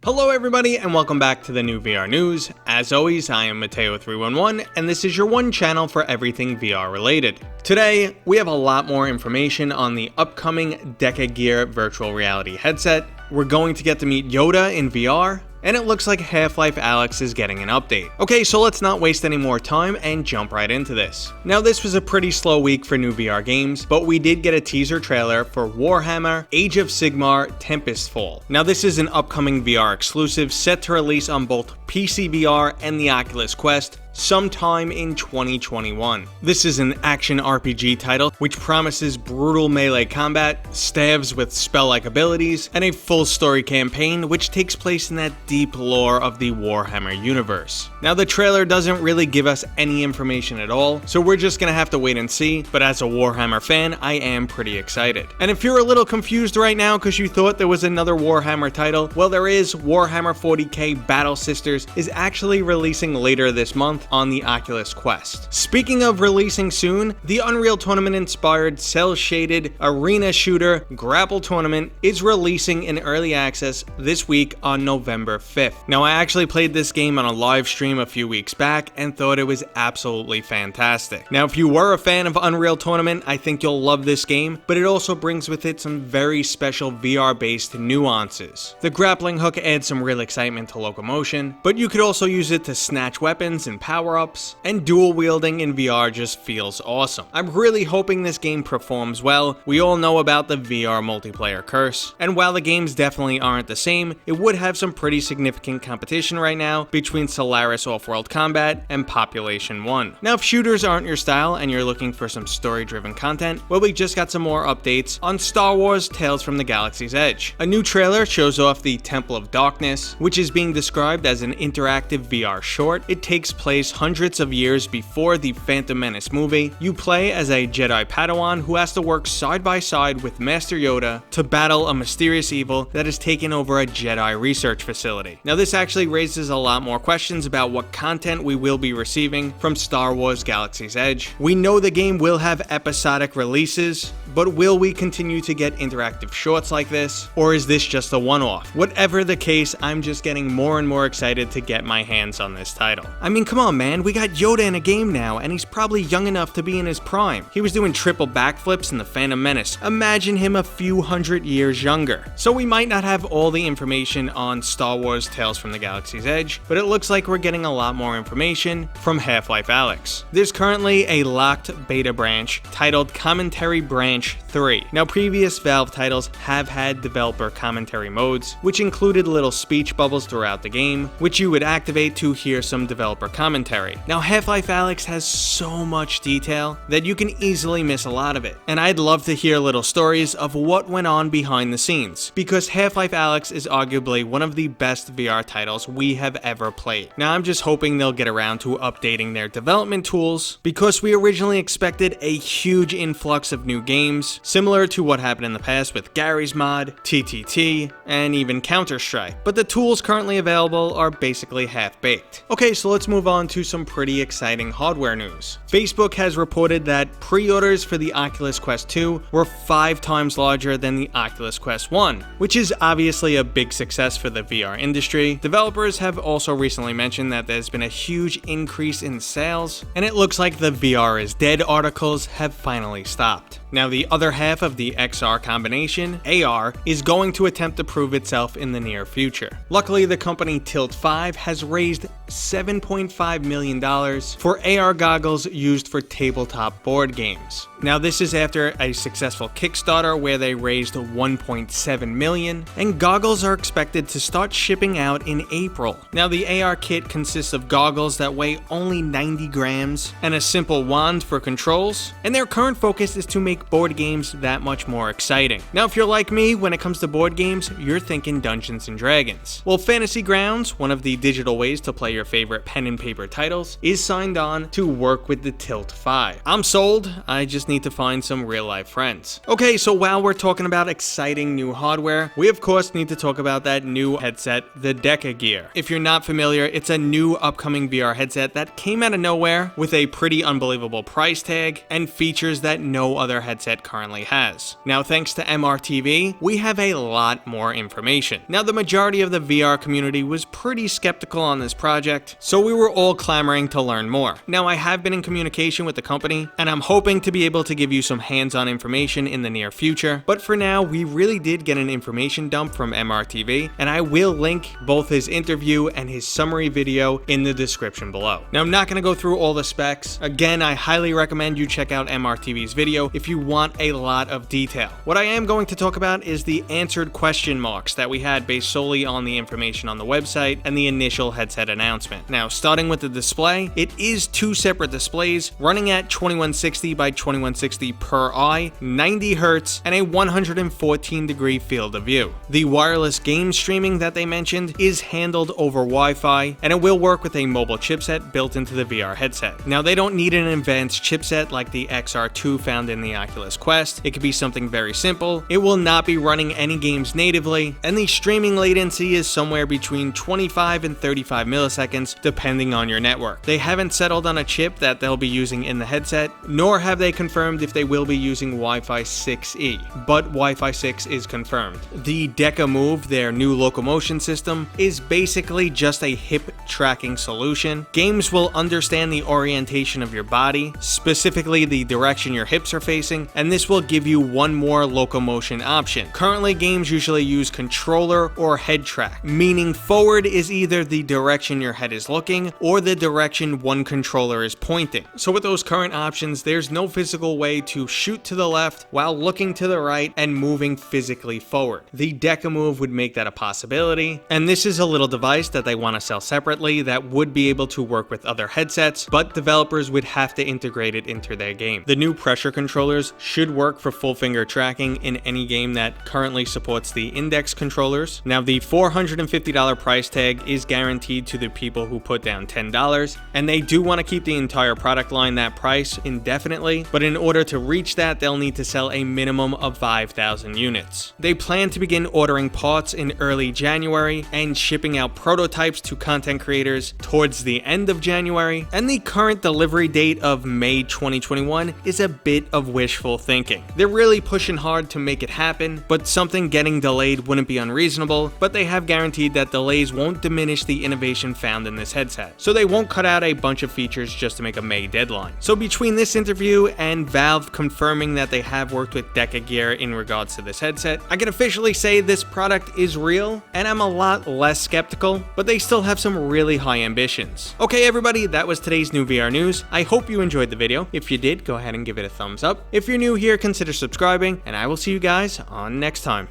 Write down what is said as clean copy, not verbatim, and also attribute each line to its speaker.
Speaker 1: Hello everybody and welcome back to the new VR news. As always, I am Mateo311 and this is your one channel for everything VR related. Today, we have a lot more information on the upcoming Deca Gear virtual reality headset. We're going to get to meet Yoda in VR, and it looks like Half-Life Alyx is getting an update. Okay, so let's not waste any more time and jump right into this. Now, this was a pretty slow week for new VR games, but we did get a teaser trailer for Warhammer Age of Sigmar Tempestfall. Now, this is an upcoming VR exclusive set to release on both PC VR and the Oculus Quest sometime in 2021. This is an action RPG title which promises brutal melee combat, staves with spell-like abilities, and a full story campaign which takes place in that deep lore of the Warhammer universe. Now, the trailer doesn't really give us any information at all, so we're just gonna have to wait and see, but as a Warhammer fan, I am pretty excited. And if you're a little confused right now because you thought there was another Warhammer title, well, there is. Warhammer 40k Battle Sisters is actually releasing later this month on the Oculus Quest. Speaking of releasing soon, the Unreal Tournament inspired cel-shaded arena shooter Grapple Tournament is releasing in early access this week on November 5th. Now, I actually played this game on a live stream a few weeks back and thought it was absolutely fantastic. Now, if you were a fan of Unreal Tournament, I think you'll love this game, but it also brings with it some very special VR-based nuances. The grappling hook adds some real excitement to locomotion, but you could also use it to snatch weapons and power-ups, and dual wielding in VR just feels awesome. I'm really hoping this game performs well. We all know about the VR multiplayer curse, and while the games definitely aren't the same, it would have some pretty significant competition right now between Solaris Off-World Combat and Populaiton 1. Now, if shooters aren't your style and you're looking for some story-driven content, well, we just got some more updates on Star Wars Tales from the Galaxy's Edge. A new trailer shows off the Temple of Darkness, which is being described as an interactive VR short. It takes place hundreds of years before the Phantom Menace movie. You play as a Jedi Padawan who has to work side by side with Master Yoda to battle a mysterious evil that has taken over a Jedi research facility. Now, this actually raises a lot more questions about what content we will be receiving from Star Wars Galaxy's Edge. We know the game will have episodic releases, but will we continue to get interactive shorts like this, or is this just a one-off? Whatever the case, I'm just getting more and more excited to get my hands on this title. I mean, come on man, we got Yoda in a game now, and he's probably young enough to be in his prime. He was doing triple backflips in the Phantom Menace. Imagine him a few hundred years younger. So we might not have all the information on Star Wars Tales from the Galaxy's Edge, but it looks like we're getting a lot more information from Half-Life Alyx. There's currently a locked beta branch titled Commentary Branch 3. Now, previous Valve titles have had developer commentary modes, which included little speech bubbles throughout the game, which you would activate to hear some developer commentary. Now, Half-Life Alyx has so much detail that you can easily miss a lot of it, and I'd love to hear little stories of what went on behind the scenes, because Half-Life Alyx is arguably one of the best VR titles we have ever played. Now, I'm just hoping they'll get around to updating their development tools, because we originally expected a huge influx of new games, similar to what happened in the past with Gary's Mod, TTT, and even Counter-Strike, but the tools currently available are basically half-baked. Okay, so let's move on to some pretty exciting hardware news. Facebook has reported that pre-orders for the Oculus Quest 2 were 5 times larger than the Oculus Quest 1, which is obviously a big success for the VR industry. Developers have also recently mentioned that there's been a huge increase in sales, and it looks like the VR is dead articles have finally stopped. Now, the other half of the XR combination, AR, is going to attempt to prove itself in the near future. Luckily, the company Tilt5 has raised $7.5 million for AR goggles used for tabletop board games. Now, this is after a successful Kickstarter where they raised $1.7 million, and goggles are expected to start shipping out in April. Now, the AR kit consists of goggles that weigh only 90 grams and a simple wand for controls, and their current focus is to make board games that much more exciting. Now, if you're like me, when it comes to board games, you're thinking Dungeons and Dragons. Well, Fantasy Grounds, one of the digital ways to play your favorite pen and paper titles, is signed on to work with the Tilt5. I'm sold, I just need to find some real life friends. Okay, so while we're talking about exciting new hardware, we of course need to talk about that new headset, the Deca Gear. If you're not familiar, it's a new upcoming VR headset that came out of nowhere with a pretty unbelievable price tag and features that no other headset currently has. Now, thanks to MRTV, we have a lot more information. Now, the majority of the VR community was pretty skeptical on this project, so we were all clamoring to learn more. Now, I have been in communication with the company, and I'm hoping to be able to give you some hands-on information in the near future, but for now, we really did get an information dump from MRTV, and I will link both his interview and his summary video in the description below. Now, I'm not going to go through all the specs. Again, I highly recommend you check out MRTV's video if you want a lot of detail. What I am going to talk about is the answered question marks that we had based solely on the information on the website and the initial headset announcement. Now, starting with the display, it is two separate displays running at 2160 by 2160 per eye, 90 Hz, and a 114-degree field of view. The wireless game streaming that they mentioned is handled over Wi-Fi, and it will work with a mobile chipset built into the VR headset. Now, they don't need an advanced chipset like the XR2 found in the Oculus Quest. It could be something very simple. It will not be running any games natively, and the streaming latency is somewhere between 25 and 35 milliseconds depending on your network. They haven't settled on a chip that they'll be using in the headset, nor have they confirmed if they will be using Wi-Fi 6E, but Wi-Fi 6 is confirmed. The Deca Move, their new locomotion system, is basically just a hip tracking solution. Games will understand the orientation of your body, specifically the direction your hips are facing, and this will give you one more locomotion option. Currently, games usually use controller or head track, meaning forward is either the direction your head is looking or the direction one controller is pointing. So with those current options, there's no physical way to shoot to the left while looking to the right and moving physically forward. The Deca Move would make that a possibility, and this is a little device that they want to sell separately that would be able to work with other headsets, but developers would have to integrate it into their game. The new pressure controllers should work for full finger tracking in any game that currently supports the index controllers. Now, the $450 price tag is guaranteed to the people who put down $10, and they do want to keep the entire product line that price indefinitely, but in order to reach that, they'll need to sell a minimum of 5,000 units. They plan to begin ordering parts in early January and shipping out prototypes to content creators towards the end of January, and the current delivery date of May 2021 is a bit of wishful thinking. They're really pushing hard to make it happen, but something getting delayed wouldn't be unreasonable, but they have guaranteed that delays won't diminish the innovation found in this headset, so they won't cut out a bunch of features just to make a May deadline. So between this interview and Valve confirming that they have worked with Deca Gear in regards to this headset, I can officially say this product is real, and I'm a lot less skeptical, but they still have some really high ambitions. Okay everybody, that was today's new VR news. I hope you enjoyed the video. If you did, go ahead and give it a thumbs up. If you're new here, consider subscribing, and I will see you guys on next time.